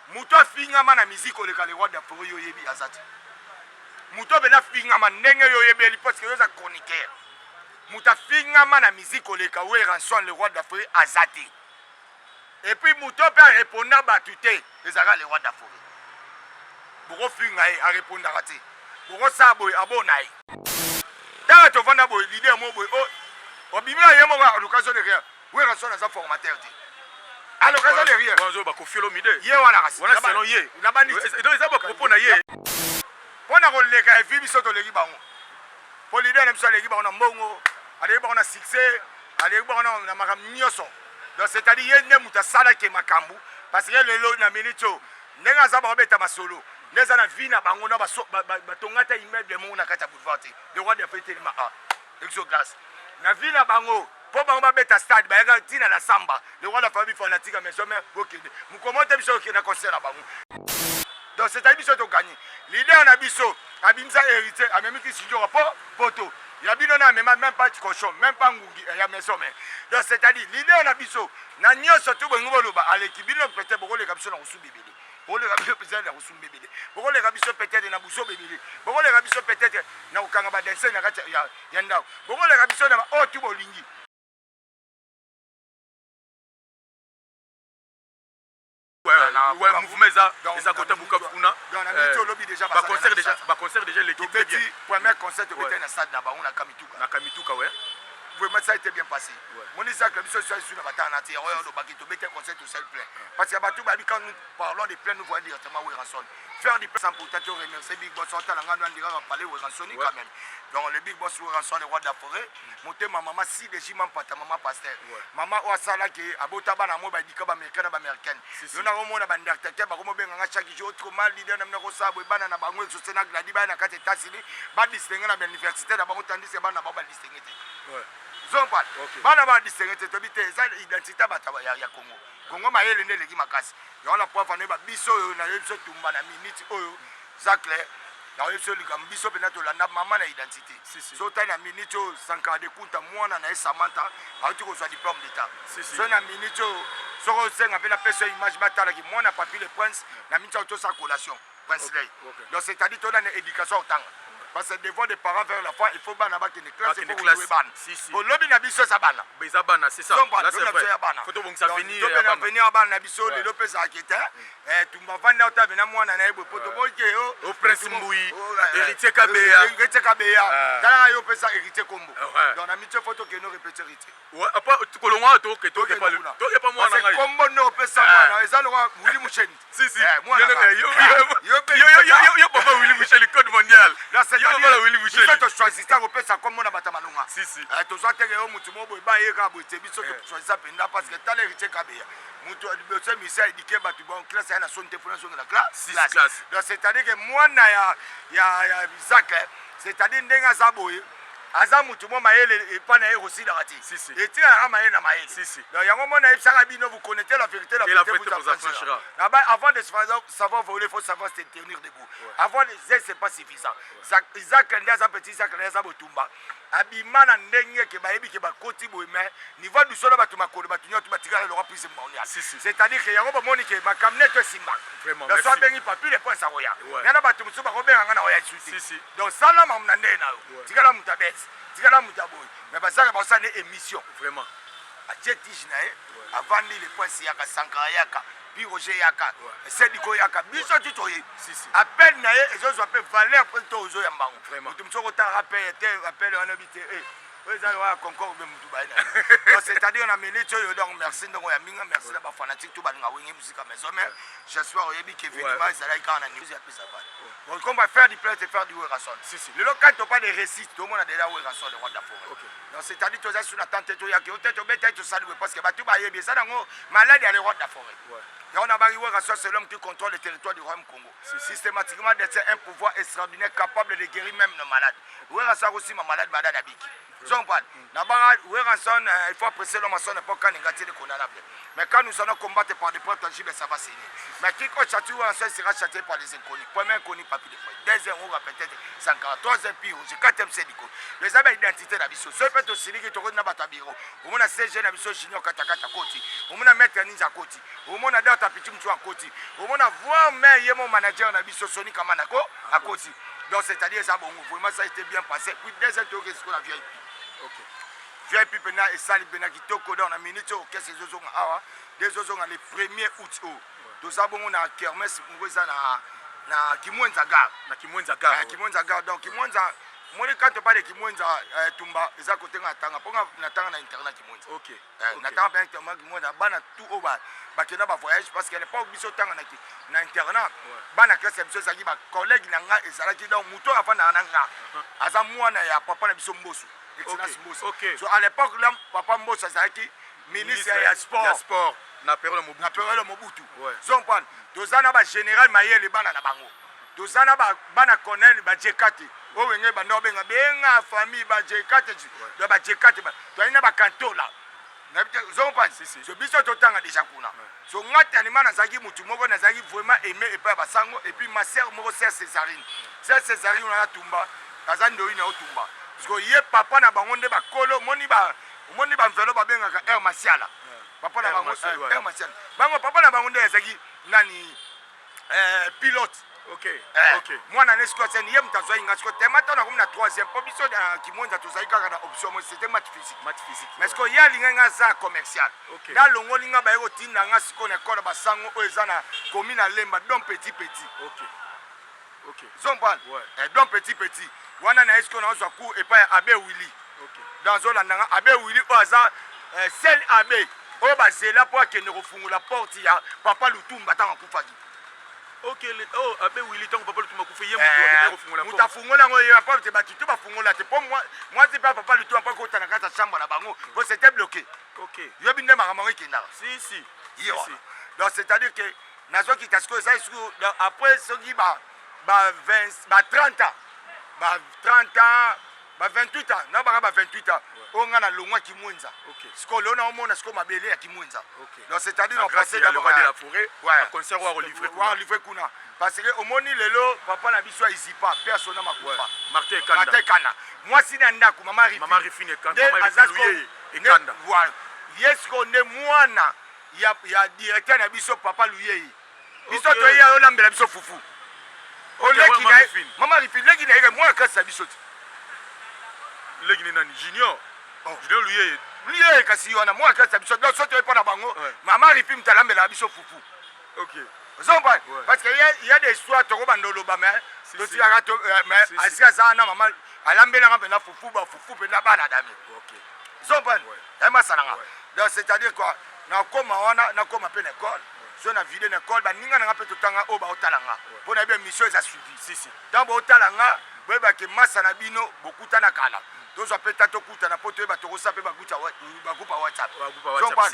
Muto fingama na musique oleka le roi d'Afrique yo yebi azati. Muto bena fingama ndenge yo yebi parce que yo za chroniqueur. Muta fingama na musique oleka we ranson le roi d'Afrique azati. Et puis muto pe répondre batute ezaka le roi d'Afrique. Boko finga a répondre raté. Boko sabo abonai. Dans to vanda boy leader mo boy oh obimia yemo ba l'occasion de rien. We ranson za formateur dit. À l'occasion de rien. Bonjour, bah Kofiolo Mide. Yé wala kasi. Voilà selon yé. Na bani. Donc ils ont propos na yé. Pona ko leka e fi biso to leki bango. Po leader na biso leki bango na mbongo. Ale bango na succès, ale bango na makam nyoso. Donc c'est-à-dire yé ne muta sala ke makambu parce que lelo na minito ndenga za ba beta masolo. Neza na vi na bango na ba tongata immeuble mo na kata boulevard. Le roi de fête ma a. Exoglas. Na vi na bango pour ba beta stade ba yaka tina la samba le roi de la famille fanatique mais jamais bokende mu commenter biso ke na concert na bango donc c'est à biso to gagner leader na biso abimza hérité amemi ki studio rapport poto ya bino na même pas cochon même pas ngugi ya maison mais donc c'est à dire leader na biso na nyoso to bengo boloba aleki bino peut-être boko le biso na usubibili boko le biso peut-être na usubibili boko le biso peut-être na buso bibili boko le biso peut-être na ukanga ba danser na kati ya ndao boko le biso na o tu bolingi. Ouais, mouvement ça, ça côté Bukavu kuna. Dans la minute lobby déjà concert déjà l'équipe est bien. Premier concert au na stade na bango na Kamituka. Na Kamituka ouais. Vraiment ça a été bien passé. Mon Isaac le biso sur na batana te royo do bakito bete concert au seul plein. Parce que batu ba quand nous parlons de plein nous voyons directement où ranson. Faire du plein sans pourtant remercier Big Boss en talent ngano ndira va parler où ranson quand même. Donc le Big Boss où ranson le roi de la forêt. Monter ma maman si de jimam pata maman pasteur. Maman o sala ke abota bana mo ba dika ba américaine. Nous na romona ba ndakta ba ko benga chaque jour autrement leader na mna ko sabo bana na bango so sena gladi ba na kate tasili ba distinguer na université na bango tandis que bana ba distinguer. Ouais. Zompa. Bana ba distinguer to bité za identité bata ya Congo. Congo ma yele ne leki makasi. Ya la poa fane ba biso na yeso tumba na minute oyo za clair. Na yeso lika biso pena to landa mama na identité. So ta na minute o sanka de kunta mwana na Samantha auti ko so diplôme d'état. So na minute o so ko senga pena peso image batala ki mwana papier le prince na minute auto sa collation. Prince lay. Donc c'est-à-dire to na éducation autant. Parce que devoir des parents vers la foi, il faut ban avec une classe, il faut jouer ban. Pour l'homme na biso sa bana. Beza bana, c'est ça. Là c'est vrai. Faut donc ça venir. Donc venir ban na biso le lopez akita. Tu m'as vendu au tabena moi na ebo poto boke au prince Mbui, héritier Kabea. Héritier Kabea. Kala yo pesa héritier Kombo. Donc na mitio photo que nous répéter héritier. Ouais, après kolonga to que to pas lui. To pas moi na ngai. Kombo no pesa moi, eza le roi Willy Mucheni. Si. Yo papa Willy Mucheni code mondial. Yo voilà Willy Mucheni. Il faut choisir ça repesa comme on a batamalunga. Si. To soit que yo mutu mo boy ba yeka bo tebiso to choisir penda parce que tale héritier Kabea. Mutu adibose misa éduqué batu bon classe na son téléphone sur la classe. Donc c'est-à-dire que moi na ya Isaac, c'est-à-dire ndenga zaboye aza mutu mo mayele pa na aussi la rati. Et tu as mayele na mayele. Donc yango mona ebsaka bino vous connaissez la vérité vous affranchira. Là-bas avant de savoir voler il faut savoir se tenir debout. Avant de c'est pas suffisant. Isaac ndaza petit Isaac ndaza botumba. Abimana ndenge ke bayebi ke bakoti boyeme niveau du solo batu makolo batu nyoto batikala le roi plus mondial. C'est-à-dire que yango bomoni ke makamneto simba. Vraiment. Donc ça bengi papi les points ça roya. Yana batu musu ba robenga na roya suti. Donc ça là mamna ndena yo. Tikala mutabes. Tikala mutaboy. Mais basaka ba ça ne émission. Vraiment. A jetij nae avant les points yaka sankara yaka. Puis Roger yaka. Sediko yaka. Biso tutoye. Appel nae ezo appel valeur pour to ozo ya mbango. Vraiment. Mutumsoko ta rappel on habite c'est-à-dire on a mené donc merci donc merci la fanatique tout balinga wingi musique maison mais j'espère que événement ça là quand on a news et puis ça va donc on va faire du plaisir et faire du rason le local tu pas de récits tout le monde a déjà rason le roi de la forêt donc c'est-à-dire tu as sur la tente tu ya que peut-être bête tu saluer parce que batu ba yebi ça dango malade le roi de la forêt et on a barrière rason c'est l'homme qui contrôle le territoire du royaume Congo systématiquement d'être un pouvoir extraordinaire capable de guérir même nos malades ouais ça aussi ma malade badada biki Zompan. Nabanga Weranson, il faut apprécier l'homme à son époque quand il a été condamnable. Mais quand nous allons combattre par des portes tangibles, ça va signer. Mais qui compte châtier Weranson sera châtié par les inconnus. Premier inconnu, papier de points. Deuxième, on va peut-être 50. Troisième, pire. Quatrième, syndicat. Les amis identité d'Abisso. Ce peut aussi dire que tu as un bureau. Au moins, CG d'Abisso, Junior Katakata Koti. Au moins, Maître Ninja Koti. Au moins, Data Petit Moutou à Koti. Au moins, voir mais mon manager d'Abisso, Sonic Kamanako à Koti. Donc, c'est-à-dire, ça, bon, vraiment, ça a été bien passé. Puis, deuxième tour, qu'est-ce qu'on a VIP? Ok. VIP, Pena et Sali Benakitoko, dans la minute, qu'est-ce que c'est awa? Des autres les 1er août. Tout ça, bon, on a Kermesse, on na Kimwenza Gare. Na Kimwenza Gare. Kimwenza Gare. Donc, Kimwenza, moi, quand tu parles de Kimwenza, Tumba, ils ont côté de Tanga. Pour n'attendre internet Kimwenza. Ok. N'attendre pas internet Kimwenza. Bana tout au bas. Bakena ba voyage parce qu'elle n'est pas obligée de temps na internet. Bana classe monsieur Sagi ba collègue nanga et Salaki dans Mouto afin na nanga. Asa moi na ya papa na biso Mbosu. Ok. So à l'époque là, papa Mbosu Salaki ministre ya sport. Na période Mobutu. Zompane. Dozana ba général Mayele bana na bango. Dozana ba bana colonel ba Jekati. O wenge ba no benga famille ba Jekati. Do ba Jekati ba. To ina ba kanto là. Zompane. So biso totanga déjà kuna. So ngati animana zaki mutu moko na zaki vraiment aimé et pas basango et puis ma sœur moko sœur Césarine. Sœur Césarine on a tumba. Kazando ina otumba. Parce que yé papa na bango nde ba kolo moni ba mvelo ba benga ka air martial. Papa na bango air martial. Bango papa na bango nde ezaki nani pilote. Ok. Moi na nesko sen yé mtazo inga sko temata na komna 3e position Kimwenza tozali kaka na option mo c'était match physique. Mais ko ya linga nga za commercial. Na longo linga ba yoko tinda nga siko na kola basango o ezana komina lemba don petit. Ok. Zompal. Don petit. Wana na esko na zo ku et pas Abe Willy. Dans zola nanga Abe Willy o aza sel Abe o ba zela po akende kofungula porte ya papa Lutumba tanga kufaki. Ok, Abe Willy tant papa Lutumba kufa ye mutu akende kofungula porte. Mutafungola ngo ya porte ba tutu ba fungola te pour moi c'est pas papa Lutumba pas kota na kata chambre na bango, bo c'était bloqué. Ok. Yo binde makamanga kinda. Si. Donc c'est-à-dire que nazo ki tasko ça après ce qui ba 30 ans. 30 ans, 28 ans, na ba 28 ans. On a na longwa Kimwenza. Siko lona omona siko mabele ya Kimwenza. Donc c'est-à-dire on passait dans le roi de la forêt, un concert wa livrer kuna. Parce que omoni lelo papa na biso izipa personne makufa. Martin Kanda. Moi si na ndaku mama Rifine Kanda, mama Rifine et Kanda. Voilà. Yesko ne mwana ya directeur na biso papa Luye. Biso to ya olambela biso fufu. Mama Rifine leki na yeke moi kasa biso. Leki ni nani Junior. Junior Luye kasi wana moi kasa biso. Donc soto epa na bango. Mama Rifine talambela biso fufu. Ok. Zomba parce qu'il y a des histoires to bandolo ba mais asia sana mama alambela ngapena fufu pena bana dami. OK. Zomba ema salanga. Donc c'est-à-dire quoi na koma wana na koma pe l'école. So na vidé l'école ba ninga nga pe totanga o ba otalanga. Po na bien mission eza suivi. Si. Dans ba otalanga ba ke masa na bino bokuta na kala. Tozo peta tokuta na poto ba tokosa pe ba kuta ba kupa WhatsApp.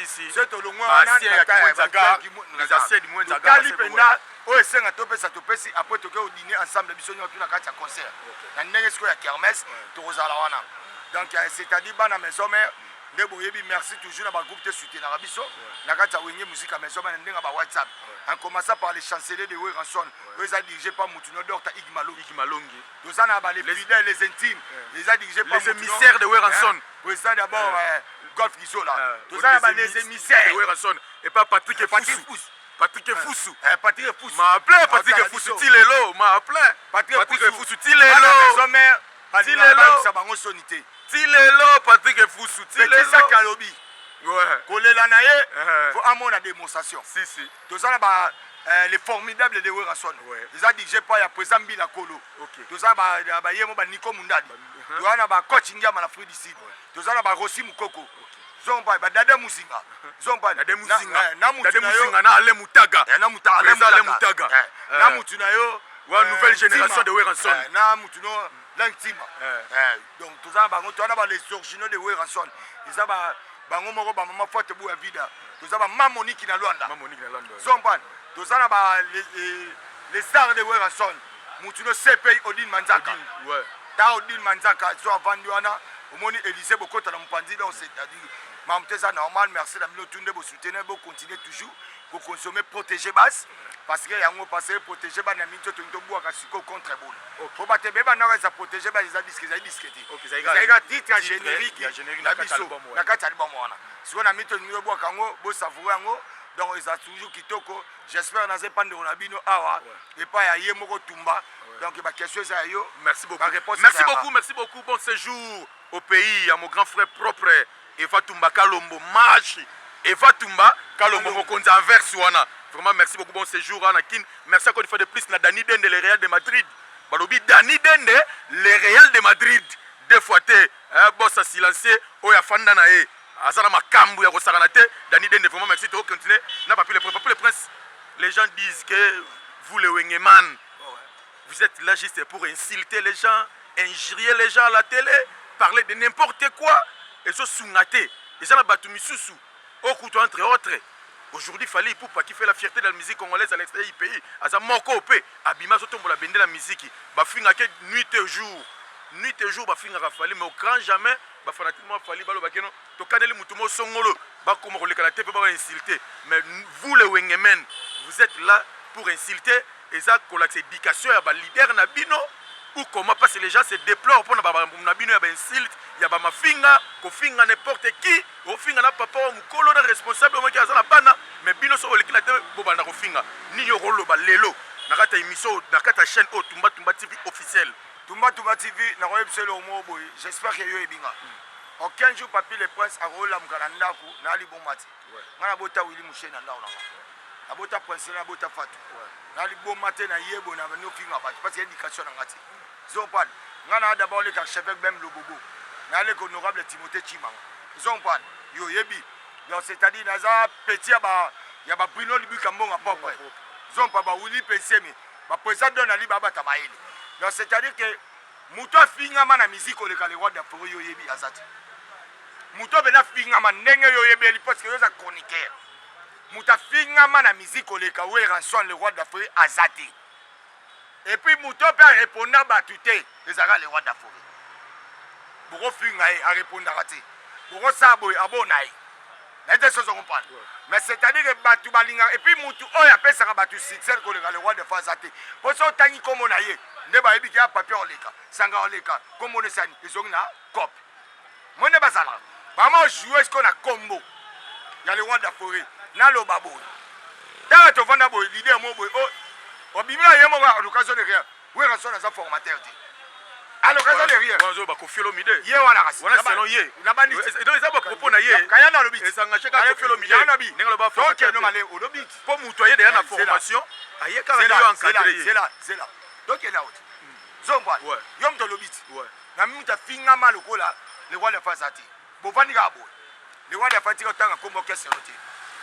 Si. C'est to longwa na Kimwenza Gare. Les assiettes de Kimwenza Gare. Kalipenda o esenga topesa topesi après toke au dîner ensemble biso nyo tuna kati ya concert. Na ndenge siko ya kermesse tokozala wana. Donc c'est-à-dire bana maison mère ndebo yebi merci toujours na ba groupe te soutien na biso na kati ya wenge musique à maison mère ndenga ba WhatsApp. En commençant par les chanceliers de Weranson, eux a dirigé par Moutuno Docteur Igmalongi. Tous en a les fidèles, les intimes, les a dirigé par les émissaires de Weranson. Oui, ça d'abord Golf Gisola. Tous en a les émissaires de Weranson et pas Patrick et Foussou. Patrick Foussou. Patrick Foussou. M'a appelé Patrick Foussou Tilelo, m'a appelé. Patrick Foussou Tilelo. Tilelo Patrick Foussou Tilelo. Ça Kalobi. Ouais. Kolela na ye, faut amener la démonstration. Si. Tous en a les formidables de Weranson. Ils ont dirigé par ya président Bila Kolo. Tous en a yemo ba Nico Mundadi. Tous en a ba coach Ndiama la Free du Sud. Tous en a ba Rossi Mukoko. Zomba ba Dade Musinga. Zomba Dade Musinga. Na Dade Musinga na Ale Mutaga. Na Mutaga. Na Mutuna yo wa nouvelle génération de Weranson. Na Mutuno l'intime. Donc tous en a les originaux de Weranson. Ils ont bango moko ba mama forte bu ya vida. Tous en a Mamonique na Luanda. Zomba tous en a les stars de Weranson. Mutuno CP Odin Manzaka. Ta Odin Manzaka so avandiwana Au moins, Élysée, beaucoup de l'empandi, donc c'est-à-dire, mais c'est normal, merci d'avoir tout le monde soutenir, vous continuez toujours, vous consommez, protéger basse, parce que y a un passé protéger bas na mito to bois kasiko contre bon. Faut pas te beba na ça protéger bas les disques les disques. OK, ça égale titre générique, la biso, la carte album wana. Si on a mito numéro bois kango, bo savourer ngo, donc ça toujours kitoko. J'espère dans pas de Ronabino awa et pas ya yemoko tumba. Donc ba question ça yo. Merci beaucoup. Merci beaucoup. Bon séjour au pays à mon grand frère propre Eva Tumba Kalombo Marche. Eva Tumba Kalombo mokonza inverse wana. Vraiment, merci beaucoup. Bon séjour, Anakin. Merci encore une fois de plus. Na Dani Dende, le Real de Madrid. Balobi Dani Dende, le Real de Madrid. Deux fois, boss a silencé. Oya Fanda Nae. Azana Makambu, ya Rosaranate. Dani Dende, vraiment, merci. Tu continuer. N'a pas pu le prince. Les gens disent que vous, le Wengeman, vous êtes là juste pour insulter les gens, injurier les gens à la télé, parler de n'importe quoi. Et ça, Sunate. Et ça, la Batoumi Soussou. Au couteau, entre autres. Aujourd'hui, il fallait pour pas qui fait la fierté de la musique congolaise à l'extérieur du pays. À moko pe abima soto la bende la musique. Ba finga que nuit et jour ba finga rafali mais au grand jamais ba fanatiquement fali balo bakeno to kaneli mutumo songolo ba komo ko lekala tepe ba insulter. Mais vous les Wengemen, vous êtes là pour insulter et ça ko l'éducation ya ba leader na bino ou comment parce que les gens se déplorent pour na bino ya ba insulte. Il y a ma finga, ko finga n'importe qui, au finga na papa ou mukolo na responsable mo ki azala bana, mais bino so oleki na te boba na ko finga. Ni yo rolo ba lelo, na kata émission, na kata chaîne o Tumba TV officiel. Tumba TV na ko ebselo mo boy. J'espère que yo ebinga. En 15 jours papi le prince a rola mukana ko na ali bomati. Ngana bota Willy Mushena ndao na. Na bota prince na bota fatu. Na ali bomate na yebo na no finga ba parce que éducation na ngati. Zopal. Ngana d'abord le ka chef même le bobo. N'allez qu'honorable Timothée Chimanga. Ils ont pas. Yo yebi. Donc c'est-à-dire naza petit ya ba Bruno Libu Kambonga papa. Ils ont pas ba Willy Pensemi. Ba président donne ali baba tabaïli. Donc c'est-à-dire que muto finga mana musique au le roi d'Afrique yo yebi azati. Muto bena finga man ndenge yo yebi parce que yo za chroniqueur. Muto finga mana musique au le kawe rançon le roi d'Afrique azati. Et puis muto peut répondre ba tuté les ara le roi d'Afrique. Boko finga a répondre à raté. Boko saboy abonaï. N'était ce qu'on parle. Mais c'est-à-dire que batu balinga et puis mutu oya appelle ça batu succès que le roi de Fazate. Pour ça tangi comme on aille. Ne ba ebi kia papier oleka, sanga oleka, comme on est sani, ils ont na cop. Mon ne basala. Maman jouer ce qu'on a combo. Il y a le roi de la forêt. Na lo babo. Dans to vanda boy l'idée mo boy. Oh, obimila yemo à l'occasion de rien. Oui, rançon dans sa formateur. À l'occasion de rien. Bonjour, ba Kofi Olomide. Ye wana kasi. Wana selon ye. Na bani. Donc ça ba propos na ye. Kaya na lobit. Ça engagé ka Kofi Olomide. Nenga ba donc no malé au lobit. Pour mutoyer derrière la formation. Aye ka ba encadrer. C'est là. Donc il est là. Zomba. Ouais. Yom to lobit. Ouais. Na muta finga mal ko la le roi de Fazati. Bo vandi ga bo. Le roi de Fazati otanga kombo kese noté.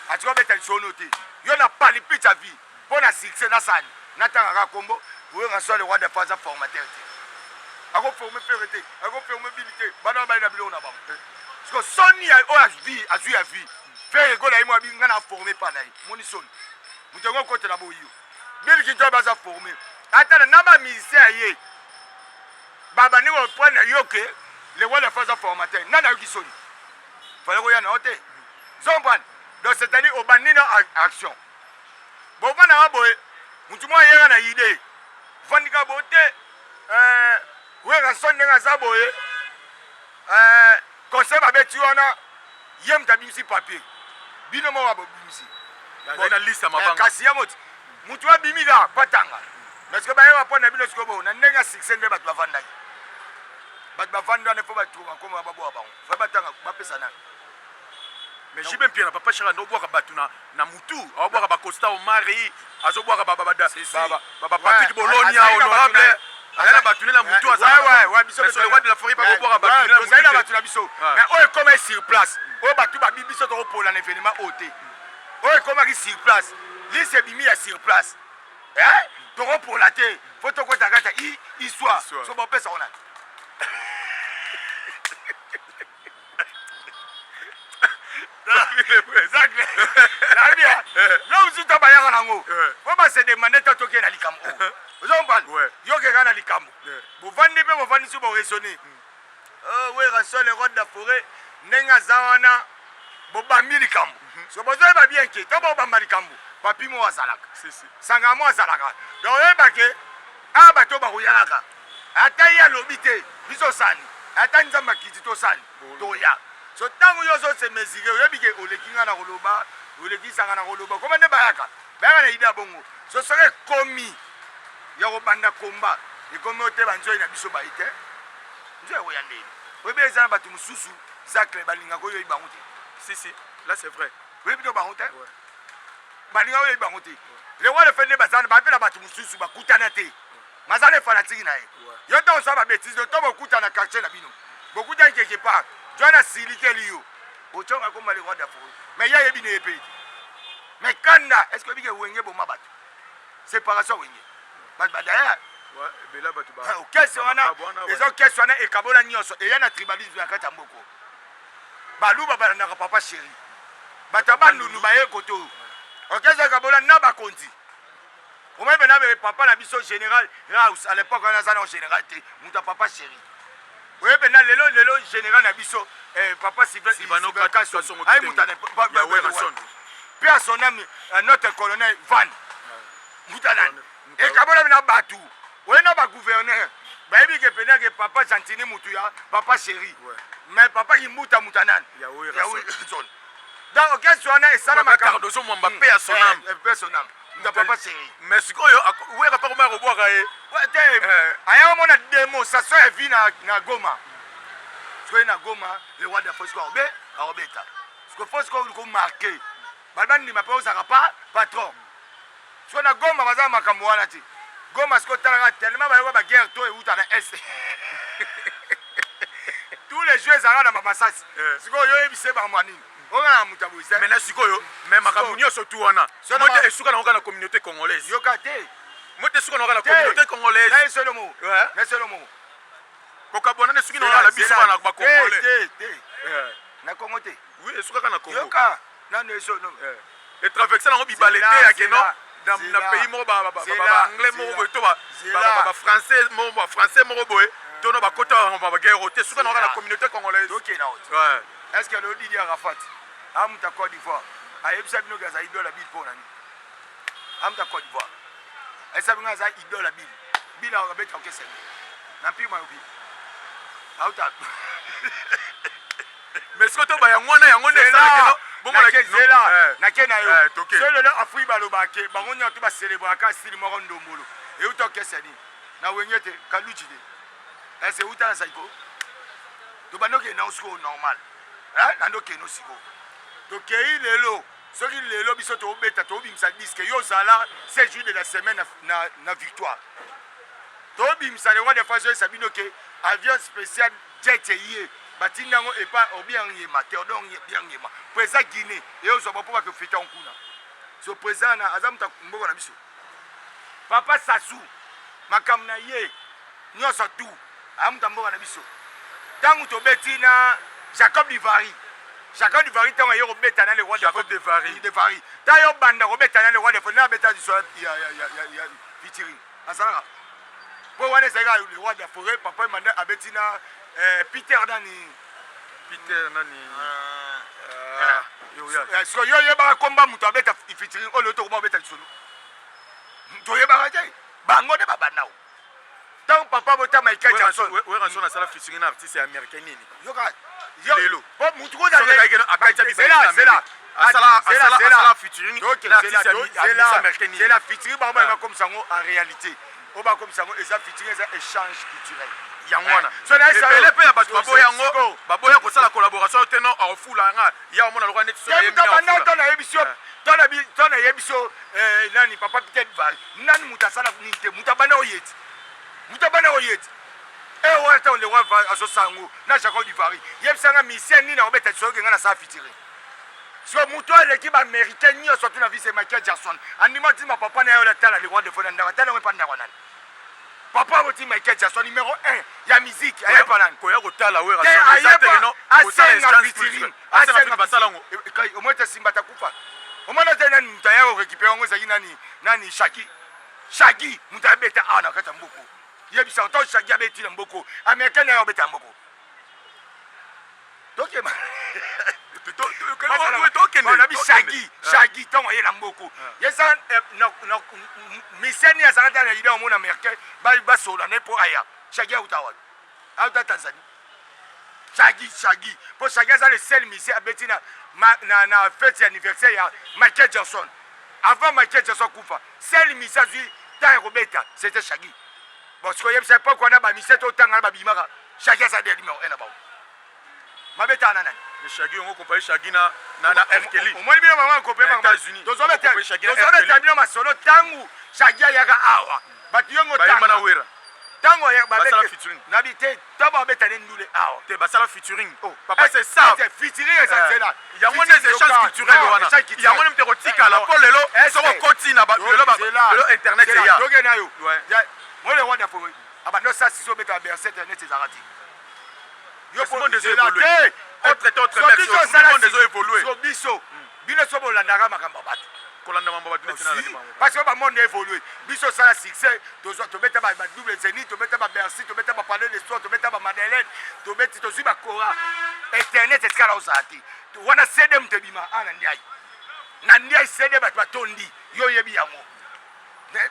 Atiko betel so noté. Yo na pali pita vie. Bona succès na sani. Na tanga ga kombo. Wo rançon le roi de Fazati formateur. Ako former périté, ako former mobilité. Bana ba na bilo na ba. Parce que Sony a vie, a vie. Faire go la mo bi ngana former pa na yi. Moni son. Mutengo kote na bo yo. Bil ki to ba za former. Ata na ba musicien ye. Baba ni wo point na yo ke le wala faza formateur. Na na yo ki Sony. Fallait ko ya na hote. Zomban. Donc c'est-à-dire au banina action. Bon bana boy. Mutu mo yera na idée. Vandika bote oui, rançon de Gazaboye. Conseil babeti wana yem tabimsi papier. Bino mo wa bimsi. Na liste mabanga. Kasi yamoti. Mutu wa bimida patanga. Parce que ba yewa pona bino sikobo na ndenga 600 de bat bavanda. Bat bavanda ne faut ba trouver comme ba bo ba. Fa batanga ba pesa na. Mais j'ai bien pire papa chara ndo boka batu na mutu, a boka ba Costa Omari, azo boka baba Patrick Bologna honorable. Ala batune na mutu azala. Ouais, biso le roi de la forêt pas boka batune na mutu. Zala batuna biso. Mais o comme sur place. O batu ba biso to pour l'événement OT. O comme sur place. Li c'est bimi ya sur place. To pour la terre. Faut to ko takata histoire. So ba pesa ona. Exactement. Là où tu t'as un ango. Comment c'est demandé à toquer dans les camos. Vous en parlez. Yo qui est dans les camos. Vous vendez pas, vous vendez sur vos raisonner. Ranson le roi de la forêt nenga zawana bobambi likambo so bozoye ba bien ke to bobamba likambo papi mo azalaka sanga mo azalaka donc oyebake a bato bakoyalaka ata ye alobi te biso sani ata nzambe akiti tosani toya so ntango yo ozose mesure oyebi ke oleki nga na koloba olekisanga na koloba koma nde bayaka na ida bongo so soki ekomi ya kobanda komba ekomi ote banzoi na biso bayi te nzoi ekoya ndeni oyebi eza na bato mosusu zakle balingaka oyo oyebi bango te si là c'est vrai oyebi to bango te balingaka oyo oyebi bango te le roi le fait nde bazana bapela bato mosusu bakutana te mazala efanatiki na ye yo ntango osala babétise to bokutana quartier na bino bokutani quelque part jwana silikeli yo otyonga komba le roi d'afrique mais ye ayebi na ye pe mais kanda est ce que oyebike wenge boma bato séparation wenge bato badaya okese wana eza okese wana ekabola nyonso eya na tribalisme na kati ya mboko baluba balandaka papa chéri bato bandundu baye koto okese ekabola na bakonzi omebe na papa na biso général Raus à l'époque wana aza na général te mutu ya papa chéri oyebe na lelo général na biso papa Sylvain Kasson ayi mutu pe à son âme notre colonel Van mutanani ekabola na batu oye na bagouverneur bayebi ke pena ke papa Santini mutu ya papa chéri mais papa Imbuta mutanani donc okesi wana esala makambo ozomwamba pe à son âme mutu papa chéri mais sikoyo weka pa koma kobwaka ye te aya omona demo saso evi na Goma sikoyo na Goma le roi de Fosco aobeta siko Fosco oliko marqué balibandima mpe ozaka pa patron siko na Goma baza makambo wana te Goma siko talaka tellement bayoka baguerre to euta na est tous les jeux ezalaka na bamasasi sikoyo yo oyebise bango nini ongana mutu aboyisa maintenant sikoyo mais makambo nyonso tu wana mote esuka na oka na communauté congolaise yoka te mote esuka na oka na communauté congolaise na esolomo kokabona ne suki na oka na biso bana bakongolais na Congo te oui esukaka na Congo yoka nano esolomo etraverse nango bibale te yake no na pays moko baanglais moko boye to bafrançais moko boye to no bakota baguerre te esuka na oka na communauté congolaise tokena oti est ce que le Didi Arafat amuta Côte d'Ivoire ayebisa bino ke aza idole ya bile mpo nani amuta Côte d'Ivoire ayebisa bino aza idole ya bile akabeta okeseni na mpima yoki auta mais siko to bayango wana yango nde esalakeno nake na yo so lelo afrique balobake bango nyonso baselebraka stile moko ndombolo euta okeseni na wenge te kaluchi te ese euta na saiko tobandokende osiko normal nando keno siko tokei lelo soki lelo biso tobeta tobimisa disque yo ozala 16 jours de la semaine na victoire tobimisa le roi de France oyesa bino ke avion spécial jet ye batindi yango epa obiangema te odobiangema président Guinée eyozwa bapo bakofita nkuna so président na aza mutu mboko na biso papa Sassou makambo na ye nyonso tu amutu mboka na biso ntango tobeti na Jacob Divari ntango aye kobeta na le roi de Vari ntango yo banda kobeta na le roi de France na abeta liso ya fitiring asalaka mpo wana ezalaka le roi de forêt papa manda abeti na Peter nani siko yo oyebaka komba moto abeta fitiring oyo tokoba obeta lisolo toyebaka te bango nde babanda o ntango papa bota Michael Jackson weranson asala fitiring na artiste ya américain nini yoka lelo po mutu ko dale asala featuring c'est la featuring ba ba comme ça en réalité o ba comme ça eza featuring eza échange culturel yangwana so na ebele pe ya bato baboya yango baboya kosala collaboration te no aufula nga ya omona lokwa neti so ya bana tona yebisio tona yebisio nani papa peut-être va nani mutasala nite mutabana oyeti wata le roi aso sango na Jacob Divari yebisanga mission nini obeta soke nga na sa fitiri so muto eleki ba américain nyo surtout na vie c'est Michael Jackson anima ti ma papa na yo la tala le roi de fona ndaka tala wepa ndaka nani papa oti Michael Jackson numéro 1 ya musique aye panan ko ya ko tala we rason exactement no ko tala instance fitiri asena basalango kai o moita simba takufa o mona tena ntaya ko récupérer ngo zaki nani Shaggy mutabeta ana kata mboko yebisa to Shaggy abeti na mboko américain na yobeta mboko tokema on a mis Shaggy tant il y a beaucoup il y a ça miseni ya sarata na idée au monde américain ba sola ne pour aya Shaggy utawa auta Tanzanie Shaggy pour Shaggy ça le seul misé abeti na fête anniversaire ya Michael Jackson avant Michael Jackson kufa seul misé lui dans Roberta c'était Shaggy parce que je sais pas quoi na ba misé to tanga ba bimaka Shaggy ça des numéro 1 là-bas mabeta nana Shaggy on compare Shaggy na R. Kelly. Au moins bien maman compare aux États-Unis. Dans un terminal ma solo tangu Shaggy yaga awa. Batiyongo tangu. Tango ya basala featuring. Nabité taba beta ndule awa. Te basala featuring. Oh papa c'est ça. C'est featuring ça c'est là. Il y a moins des échanges culturels wana. Il y a moins même te rotika la pour lelo soko koti na ba lelo internet ya. Dogena yo. Moi le wanda pour. Aba no ça si so beta berset internet c'est arati. Yo pour des évoluer. Autre merci tout le monde des évolué so biso bino so bolandaka makambo bato kolanda mambo bato parce que ba monde évolué biso ça la succès to beta ba double zénith to beta ba Bercy to beta ba palais de sport to beta ba Madeleine to beta to suba kora internet eskala osati to wana CD mtebima ana ndiai na ndiai CD bato batondi yo yebi yango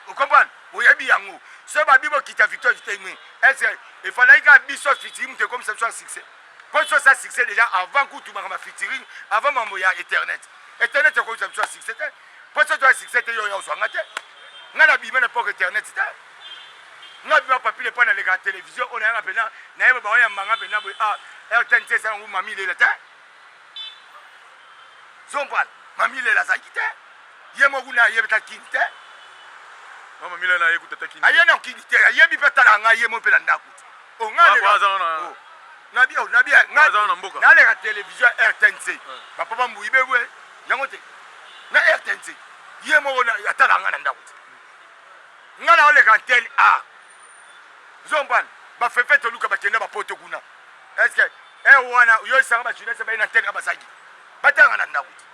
vous comprenez oyebi yango so ba bibo kita victoire vitengwe est-ce il fallait que biso fitimu te comme ça soit succès. Quand ça succès déjà avant que tu m'as featuring avant mambo ya internet c'est quoi ça soit succès quand ça doit succès yo yo so ngate ngala bi mena pour internet c'était ngala bi papier pas dans la télévision on a pena na yeba ba ya manga pena ah RTNC ça ou mami le ta zombal mami le la za kite yemo kuna yebeta kite mami le na yekuta kite ayena kite yebi peta la nga yemo pela ndakuti o ngale nabia na la télévision RTNC papa mbuibe we yango te na RTNC yemo na atala ngana ndakuti ngala ole ka tel a zomban ba fefe to luka bakenda ba poto kuna est-ce que wana yo sanga ba chine se ba ina tenga basaki batanga na ndakuti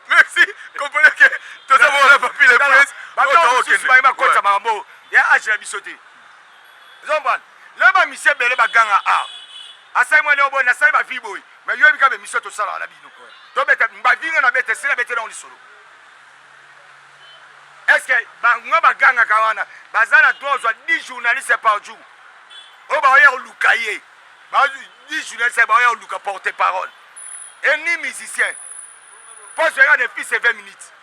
merci comprenez que tout ça va papier les presse ba kota mambo ya ajira bisote zomban leba mise bele baganga a asai mwana obo na sai ba viboy mais yo bika be mise to sala na bino to beta ba vinga na beta sila beta na solo est-ce que ba ngaba ganga kawana bazana dozo 10 journalistes par jour o ba ya lukaye ba 10 journalistes ba ya luka porter parole et ni musicien pose regarde depuis ces 20 minutes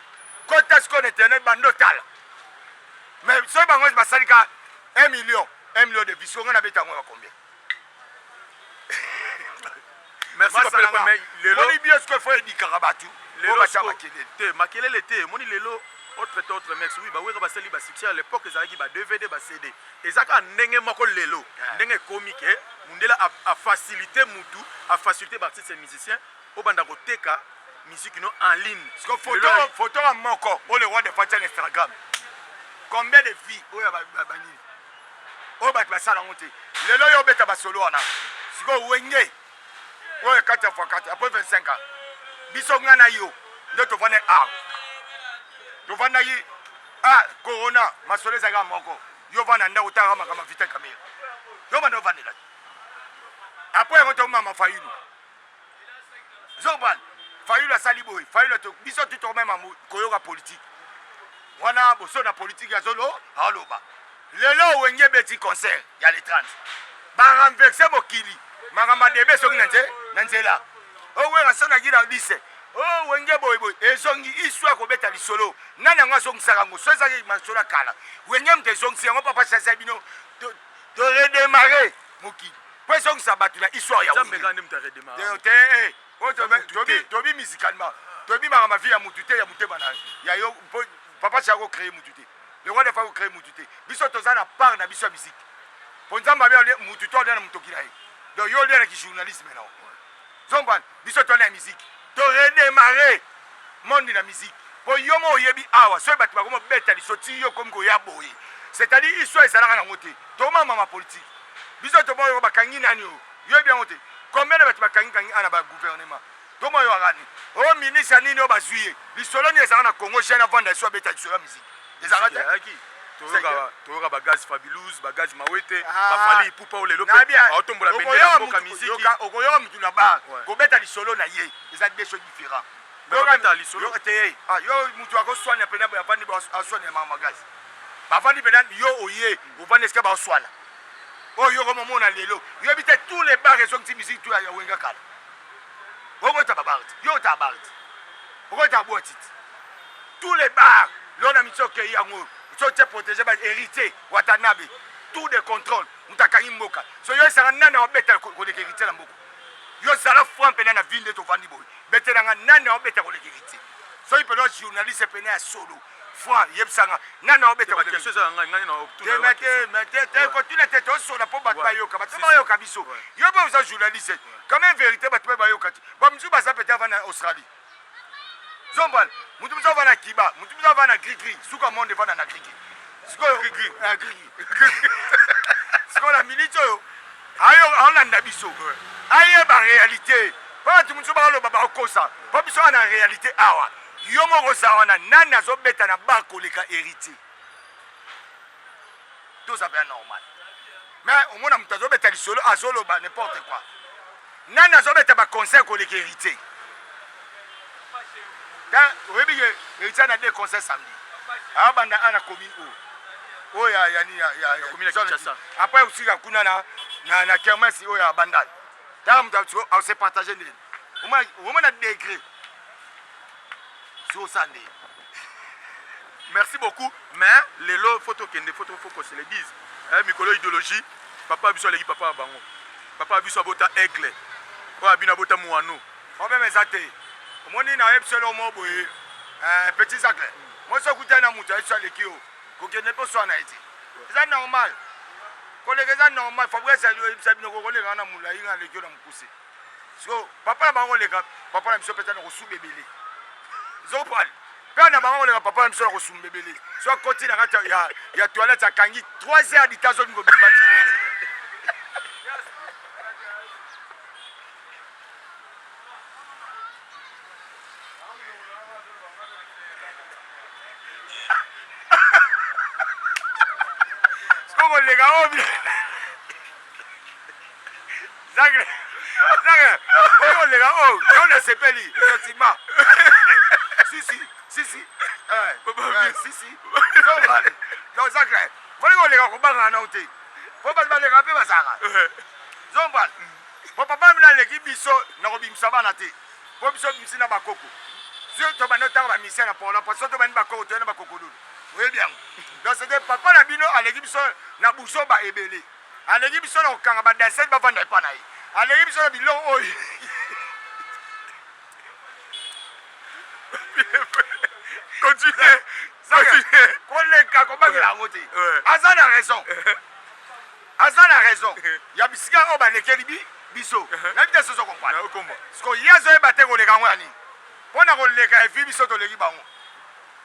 quand est-ce qu'on internet ba notal mais so ba ngos ba salika 1 million de vies, on a besoin de combien? Merci beaucoup. On est bien ce qu'il faut dire Karabatu. Le Makele l'été, mon lelo autre mec oui bah oui bah c'est succès à l'époque ils avaient bah DVD bah CD et ça quand ndenge moko lelo ndenge comique mundela a faciliter mutu a faciliter artiste et musicien au banda koteka musique non en ligne parce que photo à moko on le roi de faire Instagram combien de filles oh bah bani oh bah ça la montée lelo yo beta ba solo wana siko wenge oh 4x4 après 25 ans biso ngana yo ndo to vane a to vana yi ah corona masole zaga moko yo vana nda utara makama vita kamera yo bana vane la après on to mama fayulu zoban fayulu sali boy fayulu to biso tout to même koyoka politique wana boso na politique ya zolo aloba lelo wenge beti concert ya les 30 ba renverser mokili makama debe so nzela o wenga sona gira lise oh wenge boy ezongi iswa ko beta lisolo nana nga zongi sarango so ezaki masola kala wenge mte zongi yango papa sasa bino to redémarrer moki po zongi sabatu na histoire ya jambe ngande mta redémarrer te o to bi musicalement to bi ma vie ya mutute ya mutema na ya yo papa chako créer mutute le roi de faire créer mutute biso to za na part na biso musique po nzamba ba mutute o na mutoki na donc yo le na ki journalisme na zomban biso to na musique to redémarrer monde de la musique pour yomo yebi awa so batu ba ko beta li soti yo comme ko ya boye c'est-à-dire histoire ezalaka na ngote to mama politique biso to boyo ba kangi nani yo bien ngote combien de batu ba kangi ana ba gouvernement to moyo agani o ministre nini o bazuye li solo ni ezalaka na Congo chena vanda so beta li solo musique ezalaka qui toyoka bagaz fabulous bagaz mawete bafali ipupa o lelo mpe aotombola bendela ya mboka miziki okoyoka mutu na bar kobeta lisolo na ye eza des choses différents yo mutu akoswana pena bafandi aswana ya magazi bafandi pena yo oye ovandi esika baoswana oyo komomona lelo yoyebi te tous les bars ezongiti musique tu ya wenga kala okota babarti yo ota barti okota botiti tous les bars lona mitso okei yango sote protéger hérité watanabe tout de contrôle mutakangi mboka so yo esanga nani obeta koleka hérité na mboka yo zala fois pena na ville to vandi boy betelanga nani obeta koleka hérité so il peut journaliste pena ya solo fois yebsanga nani obeta koleka question za ngani na optuna mais continue te to so na po batba yoka batba yoka biso yo ba uza journaliste quand même vérité batba yoka ba mzu baza peut-être avant en Australie zombal mutu mzo vana kiba mutu mzo vana gri suka monde vana na gri siko gri siko la milito yo ayo on na biso aye ba réalité pas tu mzo ba lo baba kosa pas biso na réalité awa yo mo kosa wana nani azobeta na ba koleka héritier tout ça bien normal mais au moins mutu azobeta lisolo azolo ba n'importe quoi nani azobeta ba conseil koleka héritier oui, il y a des concerts samedi. À la commune où il y a la commune Kinshasa. Après aussi, il y a la kermesse où il y a Bandal. On s'est partagé. Au moins, on a des degrés. Sur ça. Merci beaucoup. Mais les lots, photos faut se les dise. Mikolo idéologie, papa a vu sur les papa à Bango. Papa a vu sur Bota Aigle. Papa a vu sur Bota Mouano. On va mes athées. Moi, je suis un petit sac. Moi, je suis un mouton, je suis un équio. Je ne peux pas été. C'est normal. C'est normal. Fabrice, c'est un collègue en amoula, il a l'équio dans mon poussé. Papa, papa, je suis peut-être un sous bébé. Zopal. Papa, papa, je suis un sous bébé. Soit côté, il y a toilette à Kangi, 3 heures d'États-Unis. Les gars, oh, les gars, oh, on ne sait pas lire, effectivement. Si. Non, ça crée. Voilà, les gars, on va en ôter. Faut pas les rappeler, ma Sarah. Zombal. Faut pas me l'équipe biso, n'obim sabanate. Faut biso misina bakoko. Je te mets notre arme à misère pour la personne de Bakoko, tu es Bakoko. Oui bien. Donc c'était papa na bino à l'équipe na buso ba ebele. À l'équipe so na kanga dans cette ba vanda pa na yi. À l'équipe so na bilo oyi. Continuez. Koleka ko ba la ngote. Asa na raison. Asa na raison. Ya bisika o ba lekeli biso. Na bita so comprendre. Parce que yezo e ba te ko leka ngwani. Pona ko leka e fi biso to leki bango.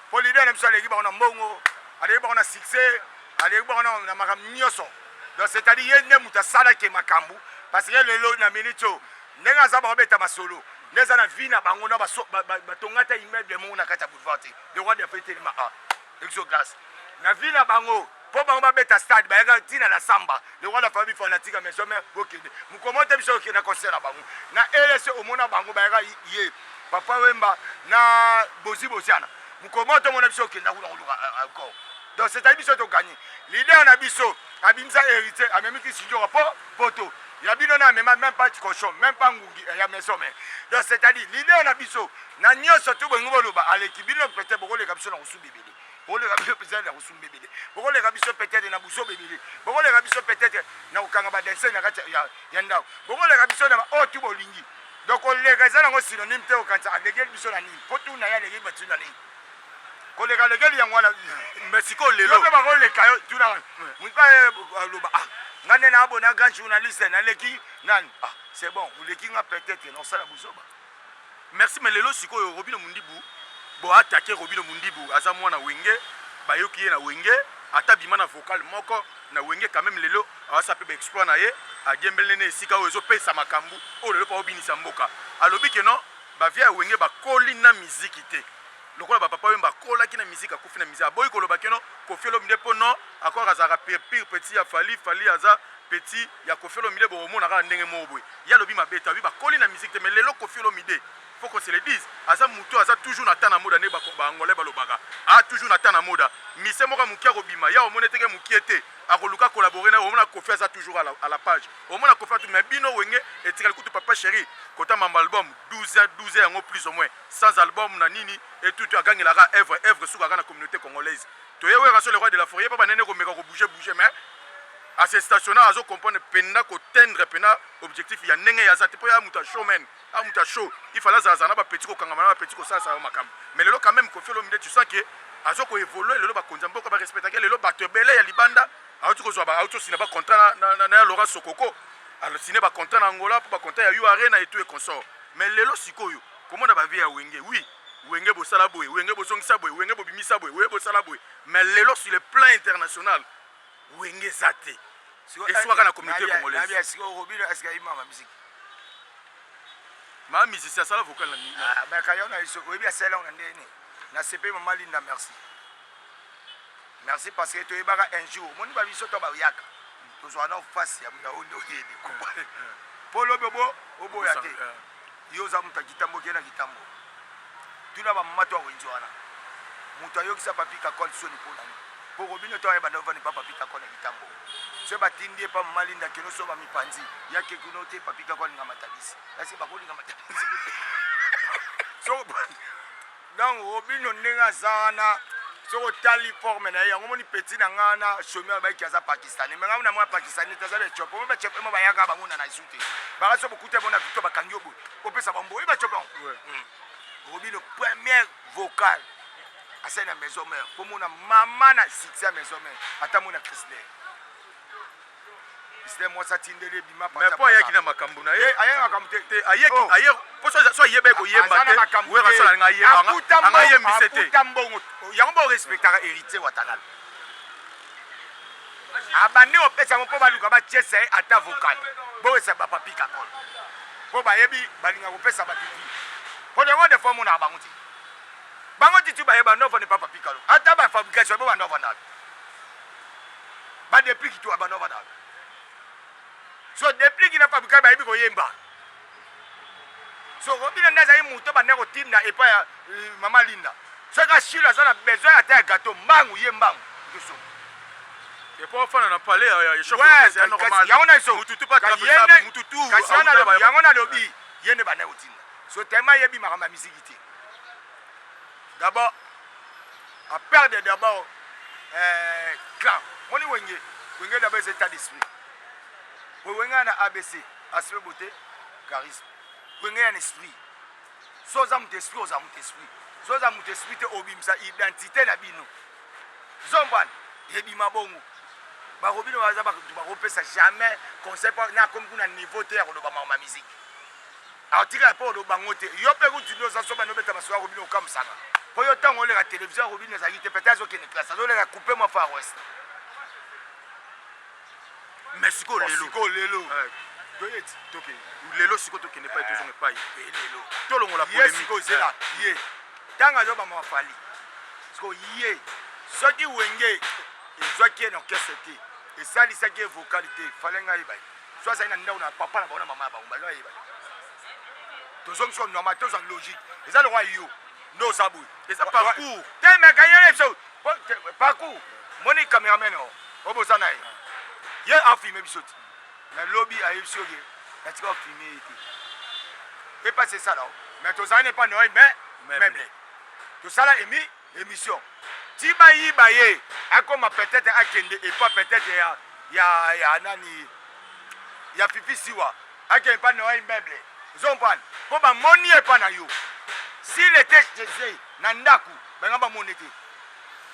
Pour l'idée, on a mongo, on a succès, on a makam nyoso. Donc c'est-à-dire il y a muta sala ke makambu parce que le lot na minito nenga za ba beta masolo. Neza na vina bango na ba tongata immeuble mo na kata boulevard. Le roi de fêter le ma exoglas. Na vina bango po bango ba beta stade ba yaka tina la samba. Le roi de la famille fanatique mais jamais okende. Mu commenter biso ke na concert na bango. Na LS au mona bango ba yaka ye. Papa Wemba na Bozi Bosiana. Comment tout le monde a dit encore. Donc c'est à dire que gagné. L'idée en abisso, abimsa hérité, a même qui studio rapport, poto. Il y a bien même pas de cochon, même pas ngougi, il y a maison mais. Donc c'est à dire l'idée en abisso, na nyo surtout ngolo ba à l'équipe non peut-être beaucoup les captions na sous bébé. Beaucoup les captions peut-être na sous bébé. Beaucoup les captions peut-être na buso bébé. Beaucoup les captions peut-être na okanga ba danser na kata ya ndao. Beaucoup les captions na oh tu bolingi. Donc on les raisons na synonyme te okanta a déguer biso na ni. Poto na ya déguer batu na ni. Kolega legeli yango wana Mexico lelo ba ko le kayo tuna mupa loba ngane na abona grand journaliste na leki nan c'est bon leki nga peut-être non ça la busoba. Merci mais lelo sikoyo Robino Mundibu bo attaquer Robino Mundibu aza mwana wenge bayoki ye na wenge atabima na vocal moko na wenge quand même lelo asa pe exploit na ye a gembelene esika ozo pesa makambu o lelo pa obinisa mboka alobi ke non ba via wenge ba koli na musique te. Le roi papa Wemba kola qui na musique akufi na musique aboyi koloba keno Koffi Olomide po non encore azara pire petit ya Fally aza petit ya Koffi Olomide bo mona ka ndenge mo boy ya lobi mabeta bi ba koli na musique mais lelo Koffi Olomide faut qu'on se le dise aza muto aza toujours na tana moda ne ba ngolé balobaka a toujours na tana moda mise moka mukia robima ya omone teke mukiete akoluka collaborer na omona Koffi aza toujours à la page omona Koffi atu mais bino wenge etikali kutu papa chéri kota mamba album 12 yango plus ou moins sans album na nini et tout a gagné la œuvre sous la communauté congolaise to yewe raso le roi de la forêt pas banene ko meka ko bouger mais à ce stationnaire azo comprendre pena ko tendre pena objectif ya ndenge ya zate po ya muta showman a muta show il fallait za na ba petit ko kangama ba petit ko ça makam mais lelo quand même Koffi Olomide tu sens que azo ko évoluer lelo ba konzambo ko ba respecter que lelo ba tebele ya libanda auto ko zo ba auto sina ba contrat na Laurent Sokoko alors sina ba contrat na Angola pour ba contrat ya URN et tout et consort mais lelo sikoyo comment na ba vie ya wenge oui wenge bo sala boy wenge bo songisa boy wenge bo bimisa boy wenge bo sala boy mais lelo sur le plan international wenge zate et soit dans la communauté congolaise ma musicien ça la vocal na mais kayona iso obi asela on ndeni na CP Mama Linda merci parce que tu ebaka un jour moni ba biso to ba yaka to zo na face ya mna ondo yedi kuba polo bobo obo yate yo za muta kitambo kena kitambo tuna ba mama to wenjwana muta yokisa papika kon soni pona po robino to eba ndova ni papa pika kon kitambo se batindi pa Mama Linda kino so ba mipanzi yake kuno te papika kon ngamatabisi asi ba ko ngamatabisi so donc robino nenga zana so tali forme na yango moni petit na ngana chômeur ba kiaza pakistani mais ngana mwa pakistani taza le chopo ba chopo mo ba yaka ba mona na isute ba so bokute bona vito ba kangyobo opesa bambo ba chopo robino première vocale à sa maison mère pour mona mama na succès maison mère ata mona Chrysler c'est moi ça tindele bima mais pas yaki na makambu na ye aya makambu te aye po so yebe ko yemba te we ka so na ye anga ye misete akutambo yango bo respectera héritier watanal abandi opesa mo po baluka ba tiese ata vocal bo esa ba papi kakol po ba yebi balinga kopesa ba pipi po de ngode fo mo na bango tu ba yeba no fo ne papa pikalo ata ba fabrication bo ba no vandal ba depuis ki tu ba no vandal so depuis qu'il n'a pas publié ba yemba so robina ndaza yi muto ba ndeko tinda et pas Mama Linda so ka shilo ça a besoin à ta gâteau mbangu yembangu so et pas faire na parler ya choc c'est normal ya ona so mututu pas taper mututu kasi ona lo ya ona lobi yene ba ndeko tinda so tellement yebi makamba misigiti d'abord à perdre d'abord clan moni wenge d'abord c'est état d'esprit Wengana ABC, aspect beauté, charisme. Wengana esprit. Soza mut esprit, oza mut esprit. Soza mut esprit te obimsa identité na bino. Zomban, yebima bongo. Ba robino waza ba repesa jamais concept na comme kuna niveau te ko ba ma musique. Article pour do bangote. Yo pe ku tuno sa so ba no beta maswa robino comme ça. Po yo tango le la télévision robino za yite peut-être zo kene place. Zo le la couper mo Far West. Mais siko lelo doyet toke lelo siko toke ne pas toujours ne pas lelo tolongo la polémique siko zela ye tanga zo ba ma Fally siko ye soki wenge ezwaki na kesete et ça lisaki vocalité fallait ngai ba soit ça ina ndao na papa na bona mama ba umba ngai ba to zo so normal to zo logique et ça le roi yo no sabu et ça parcours te me gagner so parcours moni cameraman obo sana ye a filmé bisoti na lobby a yebsoge na tika filmé été et pas c'est ça là mais to ça n'est pas noy mais même to ça là émission ti ba yi ba ye akoma peut-être akende et pas peut-être ya nani ya fifi siwa akende pas noy meuble zompan po ba moni e pa na yo si le test de na ndaku ba ngamba monete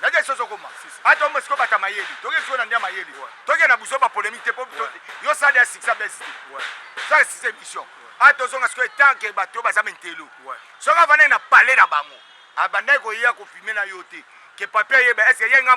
naje soso koma ata mo siko bata mayeli toke so na ndia mayeli toke na buso ba polémique po yo ça des succès best ça c'est émission ata zonga siko tant que bato ba za mentelo so ka vana na parler na bango abandai ko ya ko filmer na yote que papier yeba est-ce que yenga